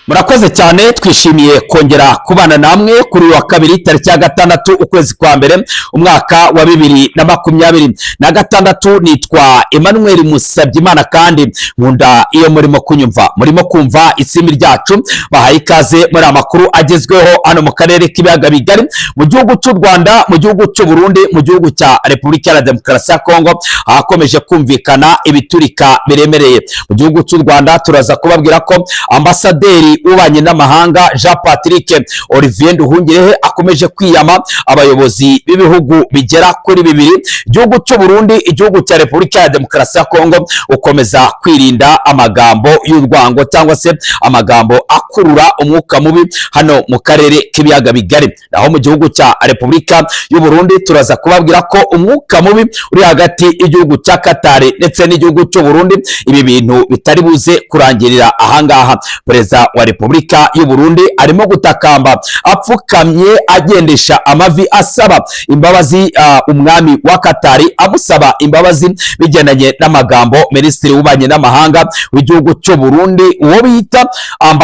Murakoze cyane twishimiye kongera kubana namwe kuri wa kabiri tariki ya gatandatu ukwezi kwa mbere umwaka wa 2026 nitwa Emmanuel Musabyimana kandi nkunda iyo murimo kumva isimi ryacu bahaye ikaze muri amakuru agezweho hano mu karere kibiaga bigari mu gihugu cy'u Rwanda mu gihugu cy'u Burundi mu gihugu cya Repubulika ya Demokarasi ya Kongo hakomeje kumvikana ibiturika biremereye mu gihugu cy'u Rwanda turaza kubabwira ko ambasaderi ubanye n'amahanga Jean Patrick Olivier Nduhungirehe akomeje kwiyama abayobozi b'ibihugu bigera kuri bibiri igihugu cy'u Burundi igihugu cya Repubulika ya Demokarasi ya Kongo ukomeza kwirinda amagambo y'urwango cyangwa se amagambo akurura umwuka mubi hano mu karere kibiaga bigari naho mu gihugu cya Repubulika y'u Burundi turaza kubabwira ko umwuka mubi uri hagati igihugu cya Katari ndetse n'igihugu cy'u Burundi ibi bintu bitari buze kurangirira ahangaha Perezida wa Repubulika y'u Burundi arimo gutakamba apfukamye agendesha amavi asaba imbabazi umwami wa Katari amusaba imbabazi bigendanye n'amagambo Minisitiri w'ubanye n'amahanga w'igihugu cy'u Burundi uwo bita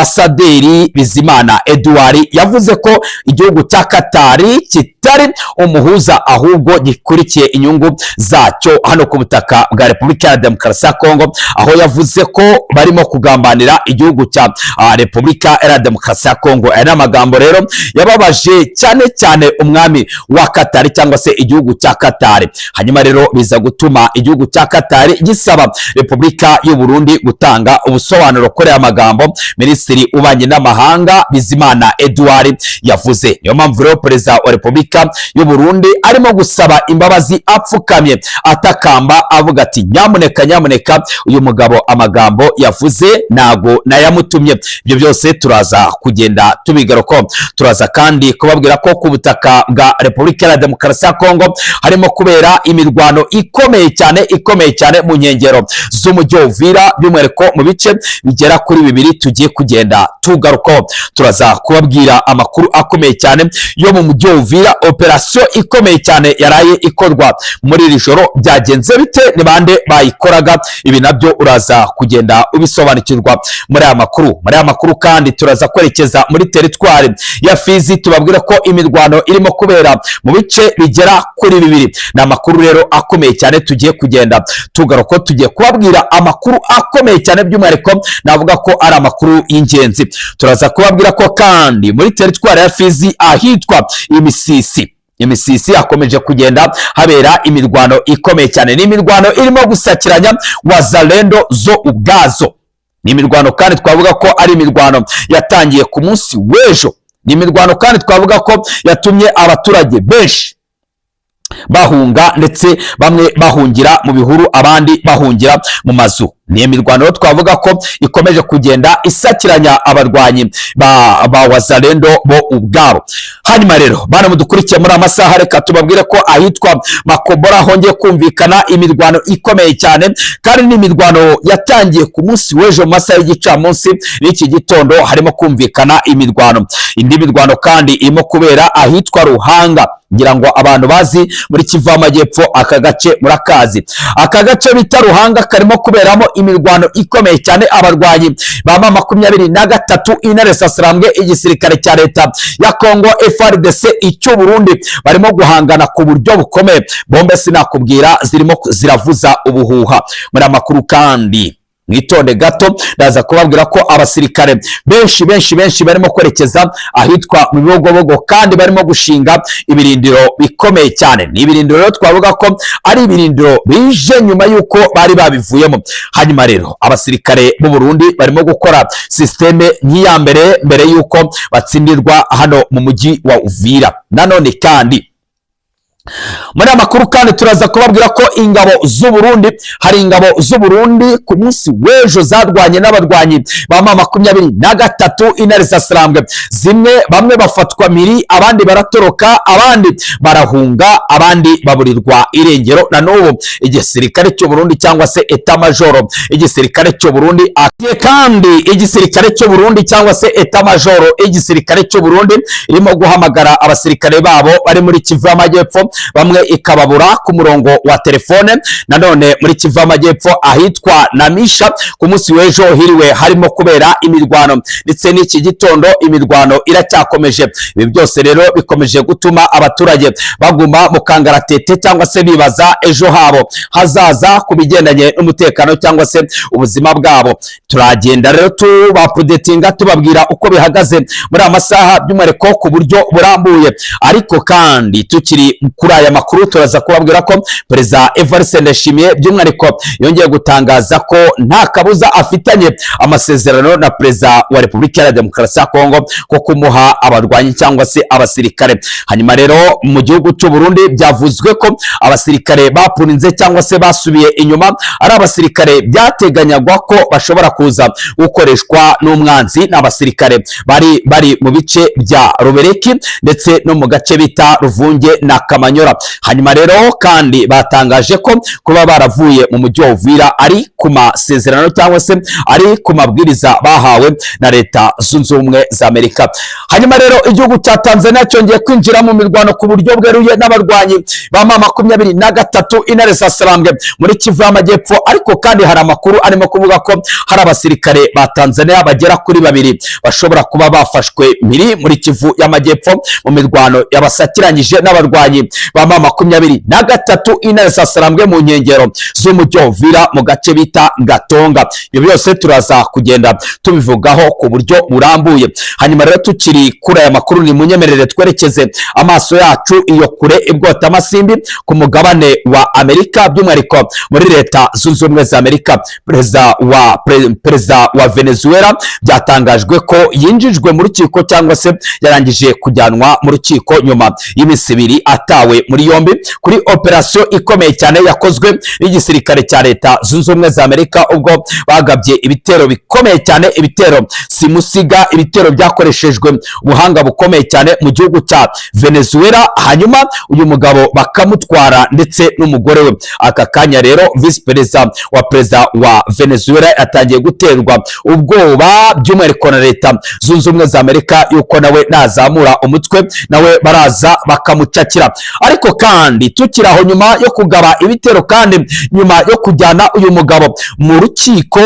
ambasaderi Bizimana Edouard yavuze ko igihugu cya Katari kitari umuhuza ahubwo gikurikiye inyungu zacyo hano ku butaka bwa Repubulika ya Demokarasi ya Kongo aho yavuze ko barimo kugambanira igihugu cya Repubulika ya Demokarasi ya Kongo aya n'amagambo rero yababaje cyane umwami wa Katari cyangwa se igihugu cya Katari hanyuma rero biza gutuma igihugu cya Katari gisaba Repubulika y'u Burundi gutanga ubusobanuro kuri aya magambo Minisitiri ubanye n'amahanga Bizimana Edouard yavuze niyo mpamvu rero Perezida wa Repubulika y'u Burundi arimo gusaba imbabazi apfukamye atakamba avuga ati nyamuneka uyu mugabo amagambo yavuze nago nayamutumye ibyo byose turaza kugenda tubigaruko turaza kandi kubabwira ko ku butaka bwa Repubulika ya Demokarasi ya Kongo harimo kubera imirwano ikomeye cyane mu nkengero z'umujyi wa Uvira by'umwihariko mu bice bigera kuri bibiri tugiye kugenda tugaruko turaza kubabwira amakuru akomeye cyane yo mu mujyi wa Uvira operation ikomeye cyane yaraye ikorwa muri iri joro byagenze bite ni bande bayikoraga ibi nabyo uraza kugenda ubisobanukirwa muri aya makuru kandi turaza kwerekeza muri teritwari ya Fizi tubabwira ko imirwano irimo kubera mu bice bigera kuri bibiri na makuru rero akomeye cyane tugiye kugenda tugaruko tugiye kubabwira amakuru akomeye cyane by'umwihariko navuga ko ari amakuru y'ingenzi turaza kubabwira ko kandi muri teritwari ya Fizi ahitwa imisisi akomeje kugenda habera imirwano ikomeye cyane n'imirwano irimo gusakiranya wazalendo zo ubwazo ni imirwano kandi twavuga ko ari imirwano yatangiye ku munsi w'ejo ni imirwano kandi twavuga ko yatumye abaturage benshi bahunga ndetse bamwe bahungira mu bihuru abandi bahungira mu mazu ni imirwano twavuga ko ikomeje kugenda isakiranya abarwanyi ba wazalendo bo ubwabo hanyuma rero bana mudukurikiye muri amasaha reka tubabwire ko ahitwa Makobora hongeye kumvikana imirwano ikomeye cyane kandi n'imirwano yatangiye ku munsi w'ejo mu masaha y'igicamunsi n'iki gitondo harimo kumvikana imirwano indi mirwano kandi irimo kubera ahitwa Ruhanga ngira ngo abantu bazi muri Kivu y'Amajyepfo aka gace murakazi aka gace bita Ruhanga karimo kuberamo imirwano ikomeye cyane abarwanyi ba 23 intare sasrambwe igisirikare cya leta ya Kongo FARDC icyo Burundi barimo guhangana ku buryo bukomeye bombe sinakubwira zirimo ziravuza ubuhuha muri amakuru kandi mwitonde gato ndaza kubabwira ko abasirikare benshi barimo kwerekeza ahitwa mu bibogobogo kandi barimo gushinga ibirindiro bikomeye cyane ni ibirindiro rero twavuga ko ari ibirindiro bije nyuma yuko bari babivuyemo hanyuma rero abasirikare b'u Burundi barimo gukora systeme nk'iya mbere yuko batsindirwa hano mu mujyi wa Uvira nanone kandi muri amakuru kandi turaza kubabwira ko ingabo z'u Burundi hari ingabo z'u Burundi ku munsi w'ejo zarwanye n'abarwanyi ba 23 intare sasrambwe bamwe bafatwa miri abandi baratoroka abandi barahunga abandi baburirwa irengero na n'ubu igisirikare cy'u Burundi cyangwa se etat major igisirikare cy'u Burundi kandi igisirikare cy'u Burundi cyangwa se etat major igisirikare cy'u Burundi irimo guhamagara abasirikare babo bari muri Kivu y'Amajyepfo bamwe ikababura ku murongo wa telefone. Nanone muri Kivu y'Amajyepfo ahitwa Namisha ku munsi w'ejo hiriwe harimo kubera imirwano, ndetse n'iki gitondo imirwano iracyakomeje. Ibi byose rero bikomeje gutuma abaturage baguma mu kangaratete cyangwa se bibaza ejo habo hazaza ku bigendanye n'umutekano cyangwa se ubuzima bwabo. Turagenda rero tubapudetinga tubabwira uko bihagaze muri amasaha by'umwihariko ku buryo burambuye. Ariko kandi tukiri kuri aya makuru turaza kubabwira ko Perezida Evariste Ndayishimiye by'umwihariko yongeye gutangaza ko nta kabuza afitanye amasezerano na Perezida wa Repubulika ya Demokarasi ya Kongo ko kumuha abarwanyi cyangwa se abasirikare. Hanyuma rero mu gihugu cy'u Burundi byavuzwe ko abasirikare bapuninze cyangwa se basubiye inyuma ari abasirikare byateganyagwa ko bashobora kuza gukoreshwa n'umwanzi, n'abasirikare bari mu bice bya Rubereki ndetse no mu gace bita Ruvunge na Kamanyora. Hanyuma rero kandi batangaje ko kuba baravuye mu mujyi wa Uvira ari ku masezerano cyangwa se ari ku mabwiriza bahawe na Leta Zunze Ubumwe za Amerika. Hanyuma rero igihugu cya Tanzania cyongeye kwinjira mu mirwano ku buryo bweruye n'abarwanyi ba M23 intare za Sarambwe muri Kivu y'Amajyepfo. Ariko kandi hari amakuru arimo kuvuga ko hari abasirikare ba Tanzania bagera kuri 2 bashobora kuba bafashwe muri Kivu y'Amajyepfo mu mirwano yabasakiranyije n'abarwanyi ba M23 intare za Sarambwe mu nkengero z'umujyi wa Uvira mu gace bita Gatonga. Ibyo byose turaza kugenda tubivugaho ku buryo burambuye. Hanyuma rero tukiri kuri aya makuru ni munyemerere twerekeze amaso yacu iyo kure ibwota amasimbi ku mugabane wa Amerika by'umwihariko muri Leta Zunze Ubumwe za Amerika. Perezida wa Venezuela byatangajwe ko yinjijwe mu rukiko cyangwa se yarangije kujyanwa mu rukiko nyuma y'iminsi 2 atawe muri yombi kuri operation ikomeye cyane yakozwe n'igisirikare cya Leta Zunze Ubumwe za Amerika ubwo bagabye ibitero bikomeye cyane, ibitero simusiga, ibitero byakoreshejwe ubuhanga bukomeye cyane mu gihugu cya Venezuela. Hanyuma uyu mugabo bakamutwara ndetse n'umugore we. Aka kanya rero vice perezida wa perezida wa Venezuela yatangiye guterwa ubwoba by'umwihariko na Leta Zunze Ubumwe za Amerika yuko nawe nazamura umutwe nawe baraza bakamucakira. Ariko kandi tukiraho nyuma yo kugaba ibitero kandi nyuma yo kujyana uyu mugabo mu rukiko,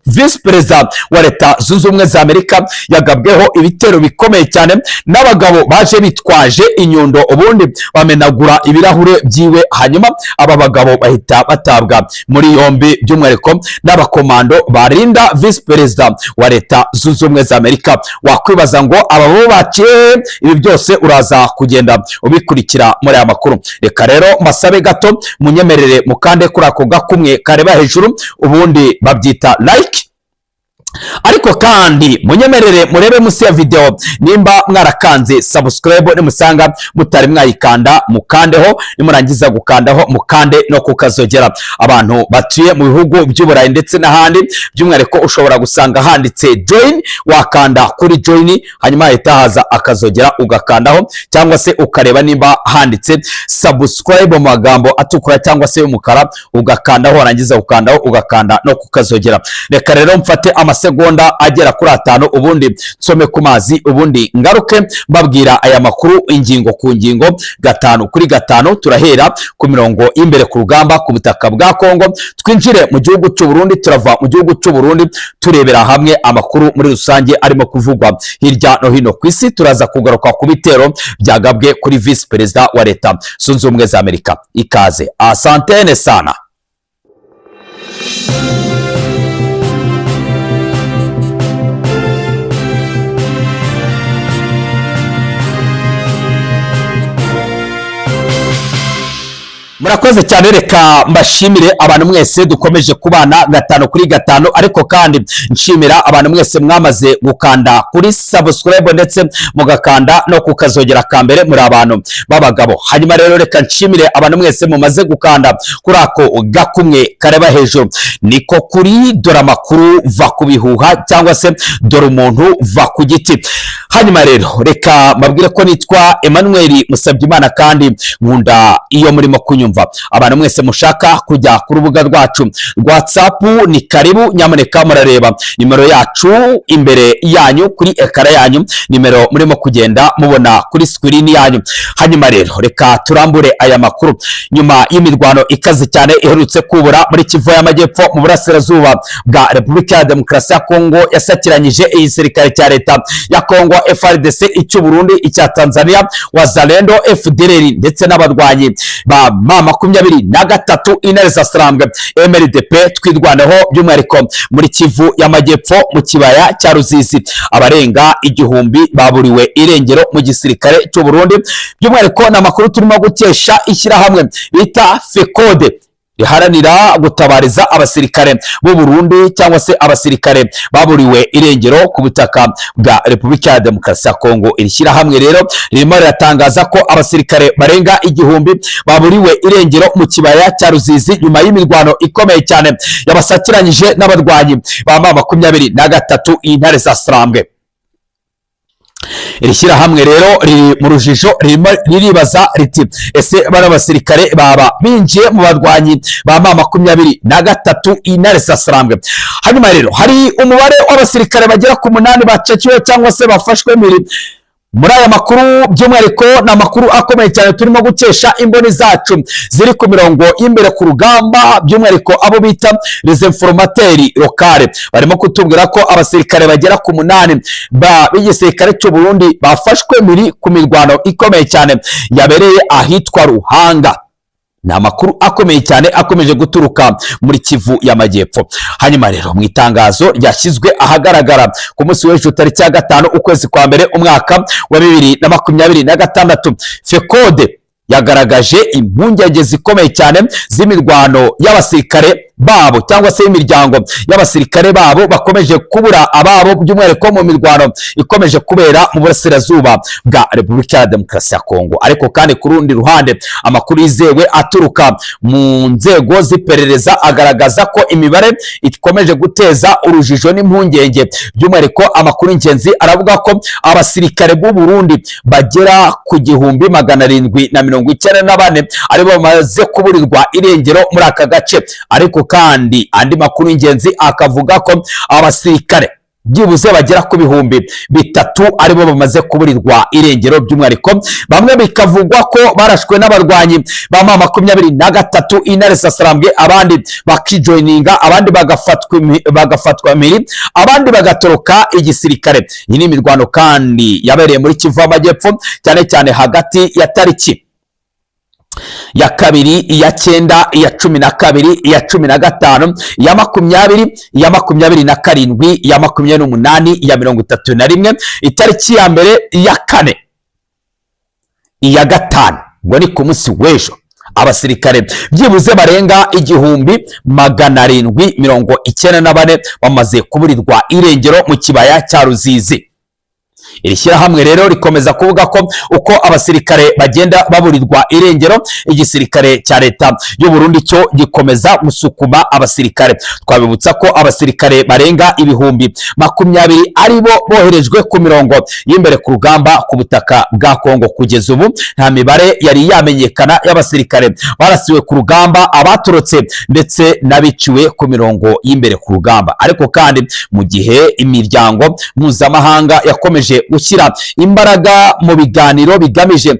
vice perezida wa Leta Zunze Ubumwe za Amerika yagabweho ibitero bikomeye cyane n'abagabo baje bitwaje inyundo ubundi bamenagura ibirahure byiwe. Hanyuma aba bagabo bahita batabwa muri yombi by'umwihariko n'abakomando barinda vice perezida wa Leta Zunze Ubumwe za Amerika. Wakwibaza ngo aba bo baciye ibi byose uraza kugenda ubikurikira muri aya makuru. Reka rero masabe gato munyemerere mukande kuri ako gakumwe kareba hejuru ubundi babyita like. Ariko kandi munyemerere murebe munsi ya video nimba mwarakanze subscribe nimusanga mutari mwayikanda mukandeho, nimurangiza gukandaho mukande no kukazogera. Abantu batuye mu bihugu by'Uburayi ndetse n'ahandi by'umwihariko ushobora gusanga handitse join, wakanda kuri join hanyuma ahita haza akazogera ugakandaho, cyangwa se ukareba nimba handitse subscribe mu magambo atukura cyangwa se y'umukara ugakandaho, warangiza ukandaho ugakanda no kukazogera. Reka rero mfate amasegonda agera kuri 5 ubundi nsome ku mazi ubundi ngaruke mbabwira aya makuru ingingo ku ngingo 5 kuri 5. Turahera ku mirongo imbere ku rugamba ku butaka bwa Kongo, twinjire mu gihugu cy'u Burundi, turava mu gihugu cy'u Burundi turebera hamwe amakuru muri rusange arimo kuvugwa hirya no hino ku isi. Turaza kugaruka ku bitero byagabwe kuri vice perezida wa Leta Zunze Ubumwe za Amerika. Ikaze, asantene sana. Murakoze cyane, reka mbashimire abantu mwese dukomeje kubana 5 kuri 5. Ariko kandi nshimira abantu mwese mwamaze gukanda kuri subscribe ndetse mugakanda no kukazogera kambere muri abantu babagabo. Hanyuma rero reka nshimire abantu mwese mumaze gukanda kuri ako gakumwe kareba hejuru. Niko kuri dora makuru va kubihuha cyangwa se dora umuntu va ku giti. hanyuma rero reka mbabwire ko nitwa Emmanuel Musabyimana kandi nkunda iyo murimo kunyumva. Abantu mwese mushaka kujya ku rubuga rwacu rwa WhatsApp ni karibu, nyamuneka murareba nimero yacu imbere yanyu kuri ekara yanyu, nimero murimo kugenda mubona kuri screen yanyu. Hanyuma rero reka turambure aya makuru. Nyuma y'imirwano ikaze cyane iherutse kubura muri Kivu y'Amajyepfo mu burasirazuba bwa Repubulika ya Demokarasi ya Kongo, yasakiranyije igisirikare cya leta ya Kongo FARDC, icyo Burundi, icya Tanzania Wazalendo, FDLR ndetse n'abarwanyi ba M23 intare za Sarambwe MLDP twirwanaho, by'umwihariko muri Kivu y'Amajyepfo mu kibaya cya Ruzizi. Abarenga igihumbi baburiwe irengero mu gisirikare cy'u Burundi, by'umwihariko n'amakuru turimo gukesha ishyirahamwe bita FECODE riharanira gutabariza abasirikare b'u Burundi cyangwa se abasirikare baburiwe irengero ku butaka bwa Repubulika ya Demokarasi ya Kongo. Iri shyirahamwe rero ririmo riratangaza ko abasirikare barenga igihumbi baburiwe irengero mu kibaya cya Ruzizi nyuma y'imirwano ikomeye cyane yabasakiranyije n'abarwanyi ba M23 intare za Sarambwe. Iri shyirahamwe rero riri mu rujijo, riribaza riti ese bari abasirikare baba binjiye mu barwanyi ba M23 intare za Sarambwe? Hanyuma rero hari umubare w'abasirikare bagera ku 8 bacakiwe cyangwa se bafashwe muri aya makuru, by'umwihariko ni amakuru akomeye cyane turimo gukesha imboni zacu ziri ku mirongo y'imbere ku rugamba, by'umwihariko abo bita les informateurs locales. Barimo kutubwira ko abasirikare bagera ku 8 b'igisirikare cy'u Burundi bafashwe ku mirwano ikomeye cyane yabereye ahitwa Ruhanga. Ni amakuru akomeye cyane akomeje guturuka muri Kivu y'Amajyepfo. Hanyuma rero mu itangazo ryashyizwe ahagaragara ku munsi w'ejo tariki ya 5 ukwezi kwa mbere umwaka wa 2026, FECODE yagaragaje impungenge zikomeye cyane z'imirwano y'abasirikare babo cyangwa se imiryango y'abasirikare babo bakomeje kubura ababo, by'umwihariko mu mirwano ikomeje kubera mu burasirazuba bwa Repubulika ya Demokarasi ya Kongo. Ariko kandi ku rundi ruhande amakuru yizewe aturuka mu nzego z'iperereza agaragaza ko imibare ikomeje guteza urujijo n'impungenge, by'umwihariko amakuru ingenzi aravuga ko abasirikare b'u Burundi bagera ku 1794 aribo bamaze kuburirwa irengero muri aka gace. Ariko kandi andi makuru ingenzi akavuga ko abasirikare byibuze bagera ku 3,000 aribo bamaze kuburirwa irengero, by'umwihariko bamwe bikavugwa ko barashwe n'abarwanyi ba M23 intare za Sarambwe, abandi bakijoininga, abandi bagafatwa miri, abandi bagatoroka igisirikare. Iyi ni imirwano kandi yabereye muri Kivu y'Amajyepfo, cyane cyane hagati ya tariki ya 2, iya 9, iya 12, iya 15, iya 20, iya 27, iya 28, iya 31, itariki ya mbere, iya 4, iya 5, ngo ni ku munsi w'ejo abasirikare byibuze barenga 1794 bamaze kuburirwa irengero mu kibaya cya Ruzizi. Iri shyirahamwe rero rikomeza kuvuga ko uko abasirikare bagenda baburirwa irengero, igisirikare cya leta y'u Burundi cyo gikomeza gusukuma abasirikare. Twabibutsa ko abasirikare barenga 20,000 aribo boherejwe ku mirongo y'imbere ku rugamba ku butaka bwa Kongo. Kugeza ubu nta mibare yari yamenyekana y'abasirikare barasiwe ku rugamba, abaturutse ndetse n'abiciwe ku mirongo y'imbere ku rugamba. Ariko kandi mu gihe imiryango mpuzamahanga yakomeje gushyira imbaraga mu biganiro bigamije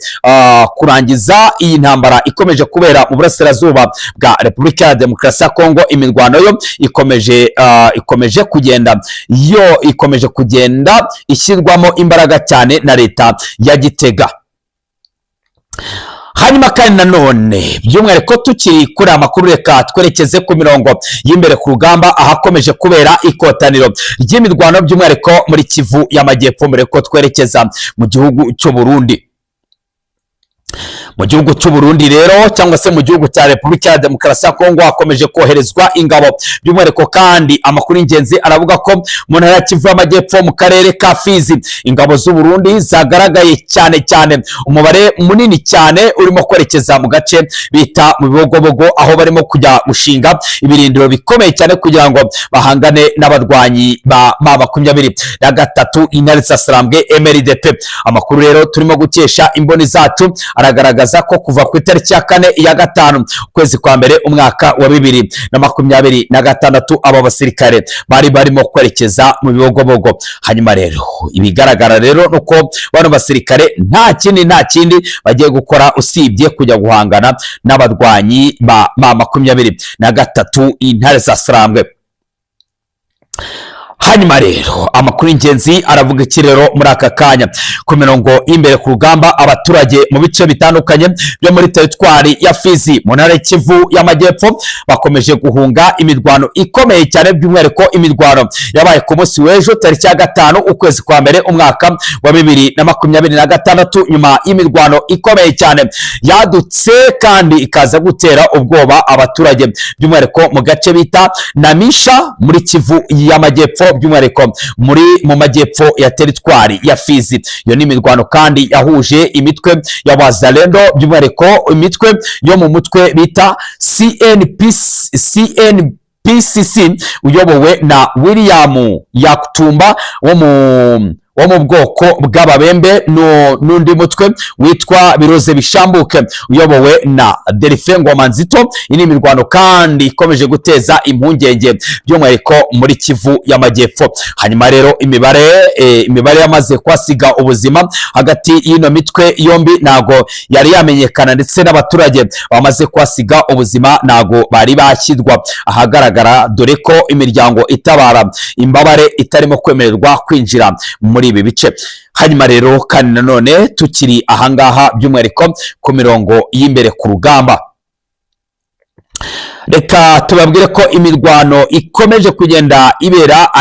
kurangiza iyi ntambara ikomeje kubera mu burasirazuba bwa Repubulika ya Demokarasi ya Kongo, imirwano yo ikomeje kugenda ishyirwamo imbaraga cyane na leta ya Gitega. Hanyuma kandi nanone by'umwihariko tukiri kuri amakuru, reka twerekeze ku mirongo y'imbere ku rugamba ahakomeje kubera ikotaniro ry'imirwano, by'umwihariko muri Kivu y'Amajyepfo. Mbere ko twerekeza mu gihugu cy'u Burundi, mu gihugu cy'u Burundi rero cyangwa se mu gihugu cya Repubulika ya Demokarasi ya Kongo hakomeje koherezwa ingabo. By'umwihariko kandi amakuru y'ingenzi aravuga ko mu ntara ya Kivu y'Amajyepfo mu karere ka Fizi ingabo z'u Burundi zagaragaye cyane umubare munini cyane urimo kwerekeza mu gace bita mu Bibogobogo, aho barimo kujya gushinga ibirindiro bikomeye cyane kugira ngo bahangane n'abarwanyi ba M23 intare zasarambwe MRDP. Amakuru rero turimo gukesha imboni zacu aragaragaza ko kuva ku itariki ya 4 ya 5 ukwezi kwa mbere umwaka wa 2026 aba basirikare bari barimo kwerekeza mu Bibogobogo. Hanyuma rero ibigaragara rero nuko bano basirikare nta kindi bagiye gukora usibye kujya guhangana n'abarwanyi ba M23 intare zasarambwe. Hanyuma rero amakuru y'ingenzi aravuga iki rero muri aka kanya ku mirongo imbere ku rugamba. Abaturage mu bice bitandukanye byo muri teritwari ya Fizi mu ntara y'Kivu y'Amajyepfo bakomeje guhunga imirwano ikomeye cyane, by'umwihariko imirwano yabaye ku munsi w'ejo tariki ya 5 ukwezi kwa mbere umwaka wa 2026 nyuma y'imirwano ikomeye cyane yadutse kandi ikaza gutera ubwoba abaturage, by'umwihariko mu gace bita Namisha muri Kivu y'Amajyepfo, by'umwihariko mu majyepfo ya teritwari ya Fizi. Iyo ni imirwano kandi yahuje imitwe ya Wazalendo, by'umwihariko imitwe yo mu mutwe bita CNPCC uyobowe na William Yakutumba wo mu bwoko bw'ababembe n'undi mutwe witwa Biroze Bishambuke uyobowe na Delphin Ngomanzito. Ini imirwano kandi ikomeje guteza impungenge by'umwihariko muri Kivu y'Amajyepfo. Hanyuma rero imibare yamaze kwasiga ubuzima hagati y'ino mitwe yombi nago yari yamenyekana, ndetse n'abaturage bamaze kwasiga ubuzima nago bari bashyirwa ahagaragara, dore ko imiryango itabara imbabare itarimo kwemererwa kwinjira muri ibi bice. Hanyuma rero kandi nanone tukiri ahangaha by'umwihariko ku mirongo y'imbere ku rugamba, reka tubabwire ko imirwano ikomeje kugenda ibera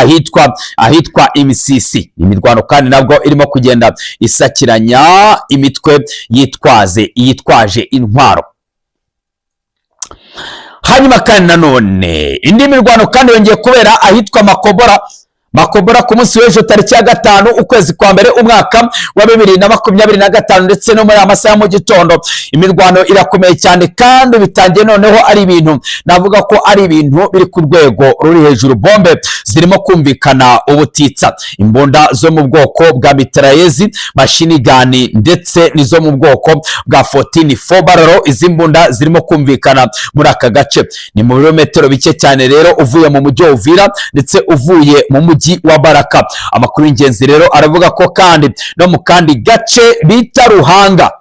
ahitwa Imisisi. Imirwano kandi nabwo irimo kugenda isakiranya imitwe yitwaje intwaro. Hanyuma kandi nanone indi mirwano kandi yongeye kubera ahitwa Makobora ku munsi w'ejo tariki ya 5 ukwezi kwa mbere umwaka wa 2025 ndetse no muri amasaha mu gitondo. Imirwano irakomeye cyane kandi bitangiye noneho ari ibintu navuga ko ari ibintu biri ku rwego ruri hejuru. Bombe zirimo kumvikana ubutitsa, imbunda zo mu bwoko bwa mitrailleuses, machine gun ndetse nizo mu bwoko bwa 14 barrel. Izi mbunda zirimo kumvikana muri aka gace ni mu birometero bike cyane rero uvuye mu mujyi wa Uvira ndetse uvuye mu mujyi wa Baraka. Amakuru y'ingenzi rero aravuga ko kandi no mu kandi gace bita Ruhanga,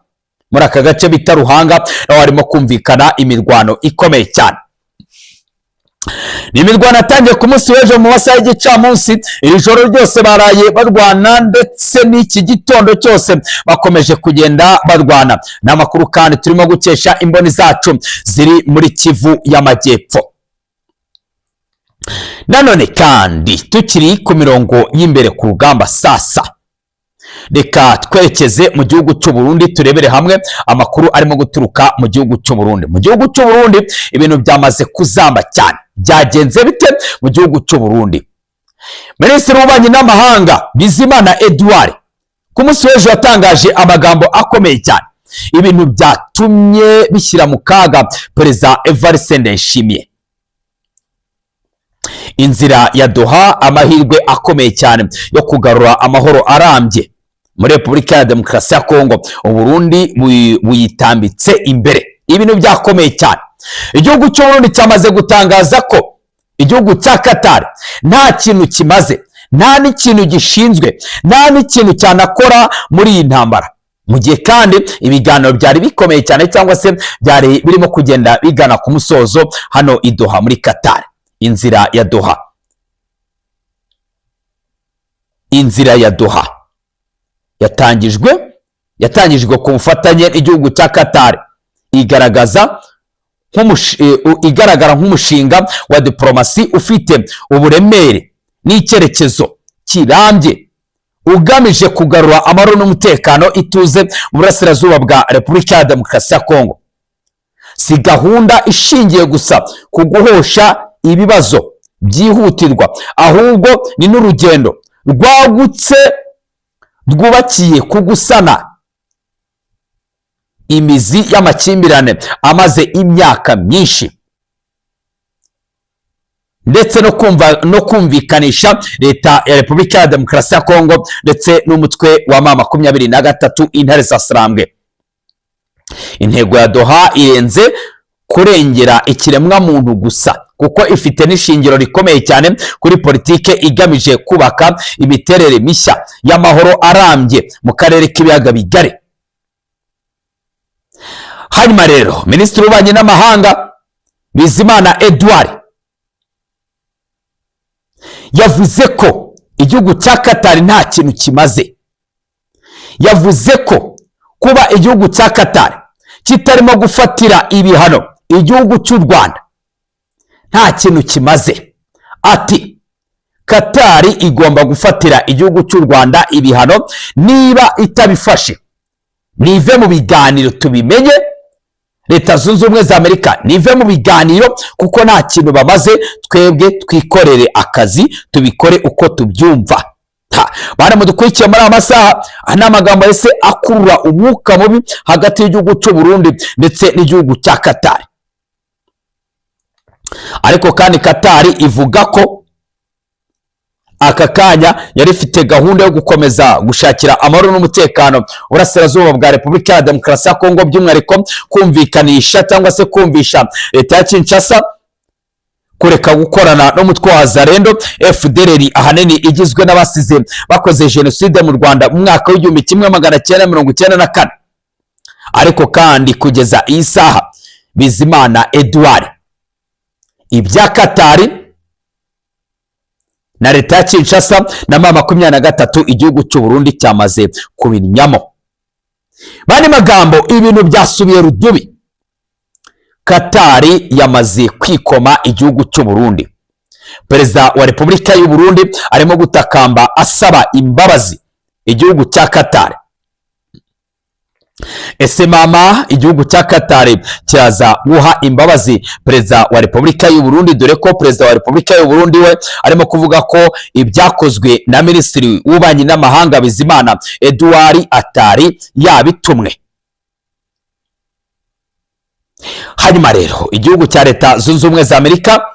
muri aka gace bita Ruhanga naho harimo kumvikana imirwano ikomeye cyane. Ni imirwano atangiye ku munsi w'ejo mu masaha y'igicamunsi, iri joro ryose baraye barwana ndetse n'iki gitondo cyose bakomeje kugenda barwana. N'amakuru kandi turimo gukesha imboni zacu ziri muri Kivu y'Amajyepfo. Nanone kandi tukiri ku mirongo y'imbere ku rugamba sasa, reka twerekeze mu gihugu cy'u Burundi turebere hamwe amakuru arimo guturuka mu gihugu cy'u Burundi. Mu gihugu cy'u Burundi ibintu byamaze kuzamba cyane. Byagenze bite mu gihugu cy'u Burundi? Minisitiri w'Ububanyi n'Amahanga Bizimana Edouard ku munsi w'ejo yatangaje amagambo akomeye cyane, ibintu byatumye bishyira mu kaga Perezida Evariste Ndayishimiye. Inzira ya Doha, amahirwe akomeye cyane yo kugarura amahoro arambye muri Repubulika ya Demokarasi ya Kongo, Uburundi buyitambitse imbere. Ibintu byakomeye cyane. Igihugu cy'u Burundi cyamaze gutangaza ko igihugu cya Qatar nta kintu kimaze, nta n'ikintu gishinzwe, nta n'ikintu cyanakora muri iyi ntambara, mu gihe kandi ibiganiro byari bikomeye cyane cyangwa se byari birimo kugenda bigana ku musozo hano i Doha muri Qatar. Inzira ya Doha, inzira ya Doha yatangijwe ku bufatanye n'igihugu cya Qatar, igaragara nk'umushinga wa diplomasi ufite uburemere n'icyerekezo kirambye ugamije kugarura amahoro n'umutekano ituze mu burasirazuba bwa Repubulika ya Demokarasi ya Kongo. Si gahunda ishingiye gusa ku guhosha ibibazo byihutirwa, ahubwo ni n'urugendo rwagutse rwubakiye ku gusana imizi y'amakimbirane amaze imyaka myinshi, ndetse no kumvikanisha leta ya Repubulika ya Demokarasi ya Kongo ndetse n'umutwe wa M23 intare za Sarambwe. Intego ya Doha irenze kurengera ikiremwa muntu gusa, kuko ifite n'ishingiro rikomeye cyane kuri politike igamije kubaka imiterere mishya y'amahoro arambye mu karere k'ibiaga bigari. Hanyuma rero Minisitiri w'Ububanyi n'Amahanga Bizimana Edouard yavuze ko igihugu cya Qatar nta kintu kimaze. Yavuze ko kuba igihugu cya Qatar kitarimo gufatira ibihano igihugu cy'u Rwanda nta kintu kimaze. Ati Qatar igomba gufatira igihugu cy'u Rwanda ibihano, niba itabifashe nive mu biganiro tubimenye. Leta Zunze Ubumwe za Amerika nive mu biganiro kuko nta kintu bamaze, twebwe twikorere akazi tubikore uko tubyumva. Bana mudukurikiye muri amasaha n'amagambo yese akurura umwuka mubi hagati y'igihugu cy'u Burundi ndetse n'igihugu cya Qatar. Ariko kandi Qatar ivuga ko aka kanya yari ifite gahunda yo gukomeza gushakira amahoro n'umutekano burasirazuba bwa Repubulika ya Demokarasi ya Kongo, by'umwihariko kumvikanisha cyangwa se kumvisha leta ya Kinshasa kureka gukorana n'umutwe wa Zarendo FDLR, ahanini igizwe n'abasize bakoze jenoside mu Rwanda mu mwaka w'1994. Ariko kandi kugeza iyi saha Bizimana Edouard ibya Qatar na leta ya Kinshasa na M23 igihugu cy'u Burundi cyamaze kubinyamo. Bani magambo ibintu byasubiye rudubi. Qatar yamaze kwikoma igihugu cy'u Burundi. Perezida wa Repubulika y'u Burundi arimo gutakamba asaba imbabazi igihugu cya Qatar. Ese mama igihugu cya Qatar cyaza guha imbabazi perezida wa Repubulika y'u Burundi, dore ko perezida wa Repubulika y'u Burundi we arimo kuvuga ko ibyakozwe na Minisitiri w'Ububanyi n'Amahanga Bizimana Edouard atari yabitumwe. Hanyuma rero igihugu cya Leta Zunze Ubumwe za Amerika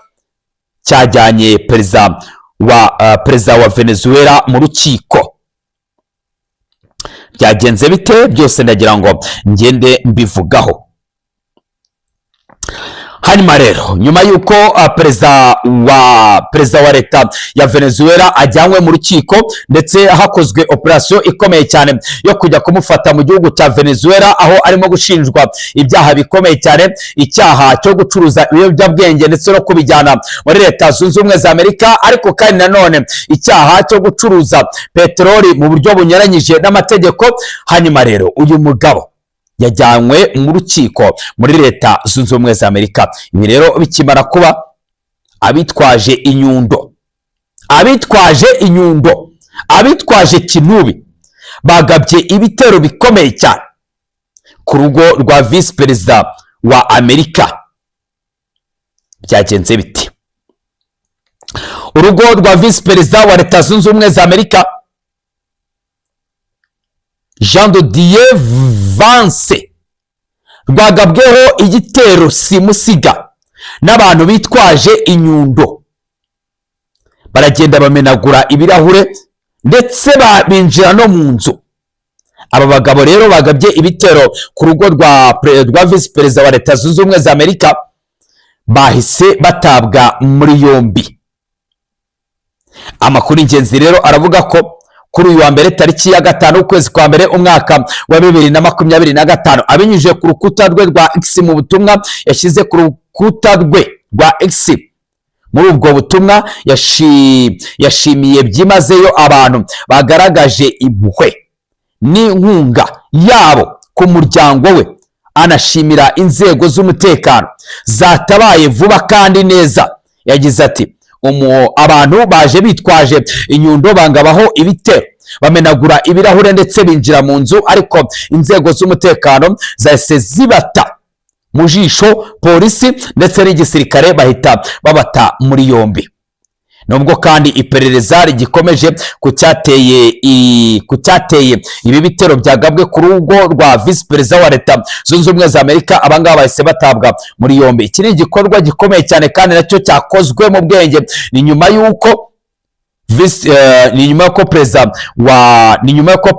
cyajyanye perezida wa Venezuela mu rukiko. Byagenze bite? Byose ndagira ngo ngende mbivugaho. Hanyuma rero nyuma yuko perezida wa leta ya Venezuela ajyanywe mu rukiko, ndetse hakozwe operation ikomeye cyane yo kujya kumufata mu gihugu cya Venezuela, aho arimo gushinjwa ibyaha bikomeye cyane, icyaha cyo gucuruza ibiyobyabwenge ndetse no kubijyana muri Leta Zunze Ubumwe za Amerika, ariko kandi nanone icyaha cyo gucuruza peteroli mu buryo bunyuranyije n'amategeko. Hanyuma rero uyu mugabo yajyanywe mu rukiko muri Leta Zunze Ubumwe za Amerika. Ibi rero bikimara kuba, abitwaje inyundo, abitwaje kinubi bagabye ibitero bikomeye cyane ku rugo rwa Vice Perezida wa Amerika. Byagenze biti? Urugo rwa Vice Perezida wa Leta Zunze Ubumwe za Amerika Jean de Dieu Vance rwagabweho igitero simusiga n'abantu bitwaje inyundo, baragenda bamenagura ibirahure ndetse binjira no mu nzu. Aba bagabo rero bagabye ibitero ku rugo rwa Vice Perezida wa Leta Zunze Ubumwe za Amerika bahise batabwa muri yombi. Amakuru ingenzi rero aravuga ko kuri uyu wa mbere tariki ya 5 ukwezi kwa mbere umwaka wa 2025, abinyujije ku rukuta rwe rwa X mu butumwa yashyize ku rukuta rwe rwa X. Muri ubwo butumwa yashimiye byimazeyo abantu bagaragaje impuhwe n'inkunga yabo ku muryango we, anashimira inzego z'umutekano zatabaye vuba kandi neza. Yagize ati abantu baje bitwaje inyundo bangabaho ibitero, bamenagura ibirahure ndetse binjira mu nzu, ariko inzego z'umutekano zahise zibata mu jisho polisi ndetse n'igisirikare bahita babata muri yombi. Nubwo kandi iperereza rigikomeje ku cyateye ibi bitero byagabwe ku rugo rwa Vice Perezida wa Leta Zunze Ubumwe za Amerika, abangaba bahise batabwa muri yombi. Iki ni igikorwa gikomeye cyane kandi nacyo cyakozwe mu bwenge. Ni nyuma y'uko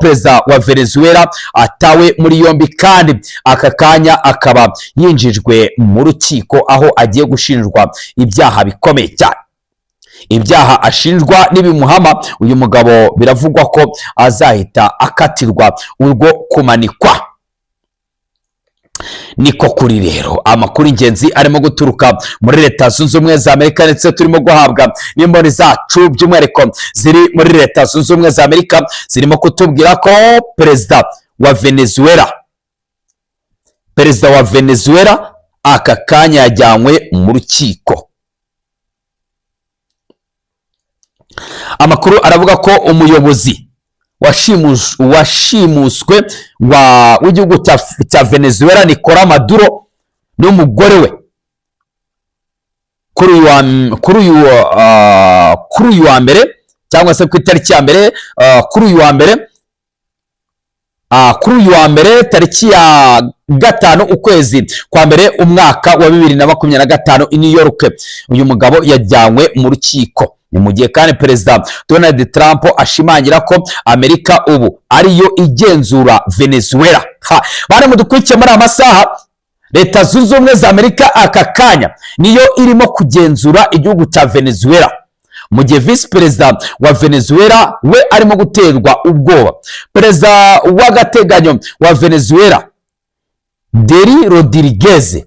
perezida wa Venezuela atawe muri yombi, kandi aka kanya akaba yinjijwe mu rukiko aho agiye gushinjwa ibyaha bikomeye cyane. Ibyaha ashinjwa n'ibimuhama, uyu mugabo biravugwa ko azahita akatirwa urwo kumanikwa. Niko kuri rero amakuru ingenzi arimo guturuka muri Leta Zunze Ubumwe za Amerika, ndetse turimo guhabwa n'imboni zacu by'umwihariko ziri muri Leta Zunze Ubumwe za Amerika, zirimo kutubwira ko perezida wa Venezuela aka kanya yajyanywe mu rukiko. Amakuru aravuga ko umuyobozi washimuswe w'igihugu cya Venezuela Nicolas Maduro n'umugore we kuri uyu wa mbere, cyangwa se ku itariki ya mbere, kuri uyu wa mbere tariki ya 5 ukwezi kwa mbere umwaka wa 2025 i New York. Uyu mugabo yajyanywe mu rukiko. Ni mu gihe kandi Perezida Donald Trump ashimangira ko Amerika ubu ariyo igenzura Venezuela. Bari mudukurikiye muri amasaha, Leta Zunze Ubumwe za Amerika aka kanya niyo irimo kugenzura igihugu cya Venezuela, mu gihe Vice Perezida wa Venezuela we arimo guterwa ubwoba. Perezida w'agateganyo wa Venezuela Delcy Rodriguez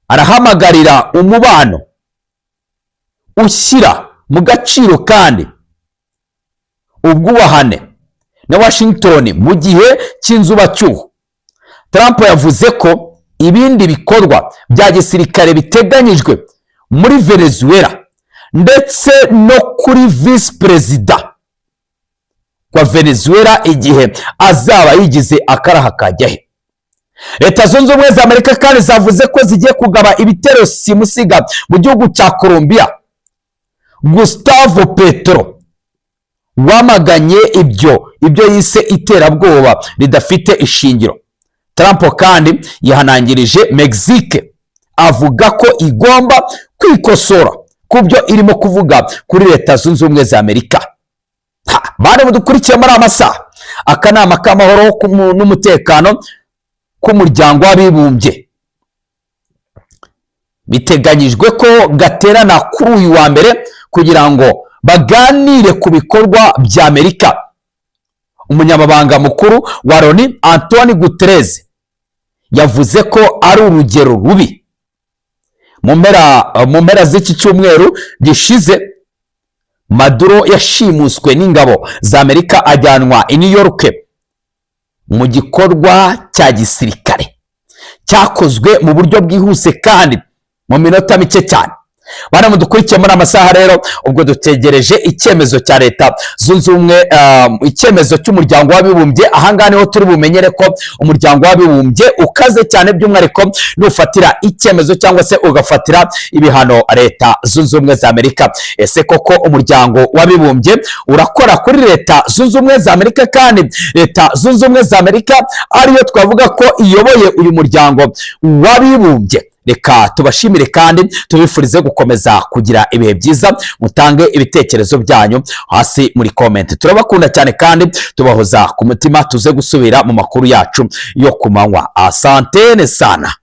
arahamagarira umubano ushyira mu gaciro kandi ubwubahane na Washington mu gihe cy'inzubacyuho. Trump yavuze ko ibindi bikorwa bya gisirikare biteganyijwe muri Venezuela ndetse no kuri Vice Perezida wa Venezuela igihe azaba yigize akaraha kajyahe. Leta Zunze Ubumwe za Amerika kandi zavuze ko zigiye kugaba ibitero simusiga mu gihugu cya Colombia. Gustavo Petro wamaganye ibyo yise iterabwoba ridafite ishingiro. Trump kandi yihanangirije Mexique, avuga ko igomba kwikosora ku byo irimo kuvuga kuri Leta Zunze Ubumwe za Amerika. Bari mudukurikiye muri amasaha, akanama k'amahoro n'umutekano k'umuryango w'abibumbye biteganyijwe ko gaterana kuri uyu wa mbere kugira ngo baganire ku bikorwa bya Amerika. Umunyamabanga mukuru wa Loni Antonio Guterres yavuze ko ari urugero rubi. Mu mpera z'iki cyumweru gishize, Maduro yashimuswe n'ingabo za Amerika ajyanwa i New York mu gikorwa cya gisirikare cyakozwe mu buryo bwihuse kandi mu minota mike cyane. Bana mudukurikiye muri amasaha rero, ubwo dutegereje icyemezo cya Leta Zunze Ubumwe, icyemezo cy'umuryango w'abibumbye. Ahangane ho turi bumenyere ko umuryango w'abibumbye ukaze cyane, by'umwihariko nufatira icyemezo cyangwa se ugafatira ibihano Leta Zunze Ubumwe za Amerika. Ese koko umuryango w'abibumbye urakora kuri Leta Zunze Ubumwe za Amerika, kandi Leta Zunze Ubumwe za Amerika ariyo twavuga ko iyoboye uyu muryango w'abibumbye? Reka tubashimire kandi tubifurize gukomeza kugira ibihe byiza. Mutange ibitekerezo byanyu hasi muri comment. Turabakunda cyane kandi tubahoza ku mutima. Tuze gusubira mu makuru yacu yo kumanywa. Asante sana.